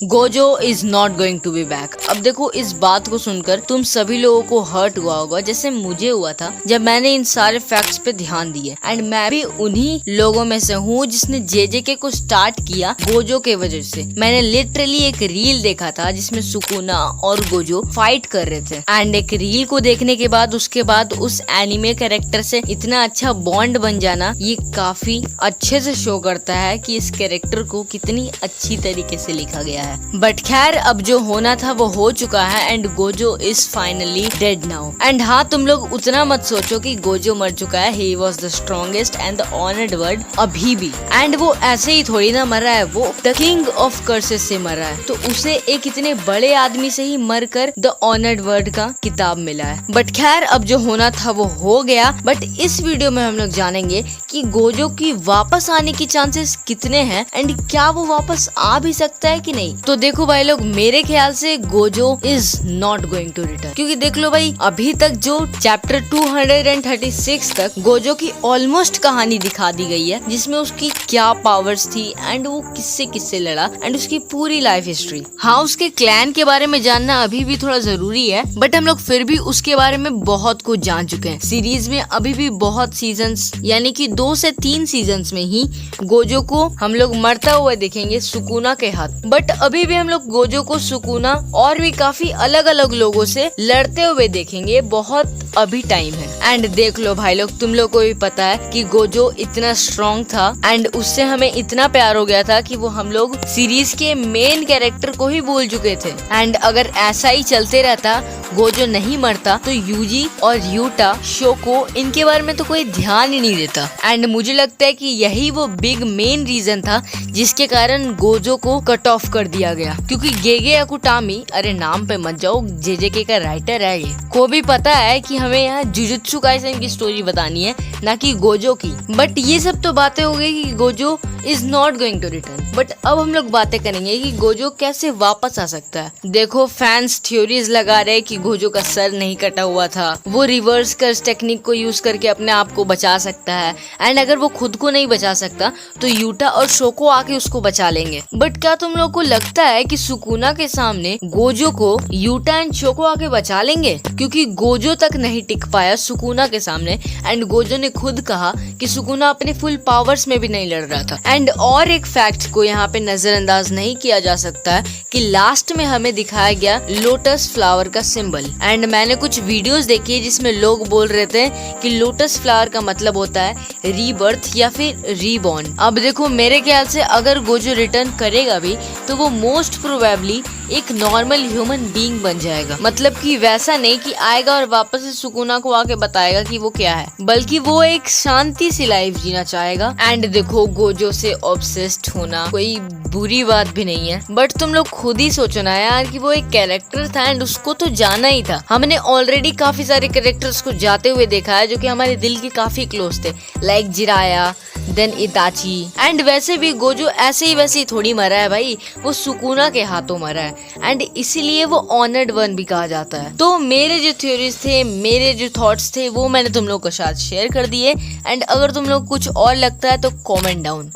Gojo is not going to be back. अब देखो, इस बात को सुनकर तुम सभी लोगों को हर्ट हुआ होगा जैसे मुझे हुआ था जब मैंने इन सारे फैक्ट्स पे ध्यान दिए। एंड मैं भी उन्हीं लोगों में से हूँ जिसने जेजेके को स्टार्ट किया गोजो के वजह से। मैंने लिटरली एक रील देखा था जिसमें सुकुना और गोजो फाइट कर रहे थे। एंड एक रील को देखने के बाद उसके बाद उस एनिमे कैरेक्टर से इतना अच्छा बॉन्ड बन जाना, ये काफी अच्छे से शो करता है कि इस कैरेक्टर को कितनी अच्छी तरीके से लिखा गया है। बट खैर, अब जो होना था वो हो चुका है and Gojo is finally dead now. And हाँ, तुम लोग उतना मत सोचो कि गोजो मर चुका है। He was the strongest and the honoured word अभी भी। एंड वो ऐसे ही थोड़ी ना मरा है, वो द किंग ऑफ कर्सेस से मरा है। तो उसे एक इतने बड़े आदमी से ही मरकर द ऑनर्ड वर्ड का किताब मिला है। बट खैर, अब जो होना था वो हो गया। बट इस वीडियो में हम लोग जानेंगे कि गोजो की वापस आने की चांसेस कितने हैं एंड क्या वो वापस आ भी सकता है कि नहीं। तो देखो भाई लोग, मेरे ख्याल से Gojo is not going to return. क्योंकि देख लो भाई, अभी तक जो चैप्टर 236 तक गोजो की ऑलमोस्ट कहानी दिखा दी गई है, जिसमें उसकी क्या पावर्स थी एंड वो किससे किससे लड़ा एंड उसकी पूरी लाइफ हिस्ट्री। हाँ, उसके क्लैन के बारे में जानना अभी भी थोड़ा जरूरी है, बट हम लोग फिर भी उसके बारे में बहुत कुछ जान चुके हैं। सीरीज में अभी भी बहुत सीजन्स, यानी कि 2 से 3 सीजन्स में ही गोजो को हम लोग मरता हुआ देखेंगे सुकुना के हाथ। बट अभी भी हम लोग गोजो को सुकुना और भी काफी अलग अलग लोगों से लड़ते हुए देखेंगे। बहुत अभी टाइम है। एंड देख लो भाई लोग, तुम लोग को भी पता है कि गोजो इतना स्ट्रॉन्ग था एंड उससे हमें इतना प्यार हो गया था कि वो हम लोग सीरीज के मेन कैरेक्टर को ही भूल चुके थे। एंड अगर ऐसा ही चलते रहता, गोजो नहीं मरता, तो यूजी और यूटा, शोको, इनके बारे में तो कोई ध्यान ही नहीं देता। एंड मुझे लगता है कि यही वो बिग मेन रीजन था जिसके कारण गोजो को कट ऑफ कर दिया गया। क्योंकि गेगे अकुटामी, अरे नाम पे मत जाओ, जेजेके का राइटर है ये, को भी पता है कि हमें यहाँ जुजुत्सु काइसेन की स्टोरी बतानी है, ना कि गोजो की। बट ये सब तो बातें हो गई कि Gojo is not going to return. But अब हम लोग बातें करेंगे कि गोजो कैसे वापस आ सकता है। देखो, फैंस थ्योरीज लगा रहे कि गोजो का सर नहीं कटा हुआ था, वो रिवर्स कर्स टेक्निक को यूज करके अपने आप को बचा सकता है। एंड अगर वो खुद को नहीं बचा सकता तो यूटा और शोको आके उसको बचा लेंगे। बट क्या तुम लोग को लगता है कि सुकुना के सामने गोजो को यूटा एंड शोको आके बचा लेंगे? क्योंकि गोजो तक नहीं टिक पाया सुकुना के सामने। एंड गोजो ने खुद कहा कि सुकुना अपने फुल पावर्स में भी नहीं लड़ रहा था। एंड और एक फैक्ट को यहाँ पे नजरअंदाज नहीं किया जा सकता है कि लास्ट में हमें दिखाया गया लोटस फ्लावर का सिंबल। एंड मैंने कुछ वीडियोस देखी है जिसमें लोग बोल रहे थे कि लोटस फ्लावर का मतलब होता है रीबर्थ या फिर रीबॉर्न। अब देखो, मेरे ख्याल से अगर गोजो रिटर्न करेगा भी तो वो मोस्ट प्रोबेबली एक नॉर्मल ह्यूमन बीइंग बन जाएगा। मतलब कि वैसा नहीं कि आएगा और वापस से सुकुना को आके बताएगा कि वो क्या है, बल्कि वो एक शांति सी लाइफ जीना चाहेगा। एंड देखो, गोजो से ऑब्सेस्ड होना कोई बुरी बात भी नहीं है, बट तुम लोग खुद ही सोचो ना यार कि वो एक कैरेक्टर था एंड उसको तो जाना ही था। हमने ऑलरेडी काफी सारे कैरेक्टर्स को जाते हुए देखा है जो कि हमारे दिल के काफी क्लोज थे, like Jiraiya, then Itachi. And वैसे भी गोजो ऐसे ही वैसे ही थोड़ी मरा है भाई, वो सुकुना के हाथों मरा है एंड इसीलिए वो ऑनर्ड वन भी कहा जाता है। तो मेरे जो थ्योरीज थे, मेरे जो थॉट्स थे, वो मैंने तुम लोग के साथ शेयर कर दिए। एंड अगर तुम लोग कुछ और लगता है तो कमेंट डाउन।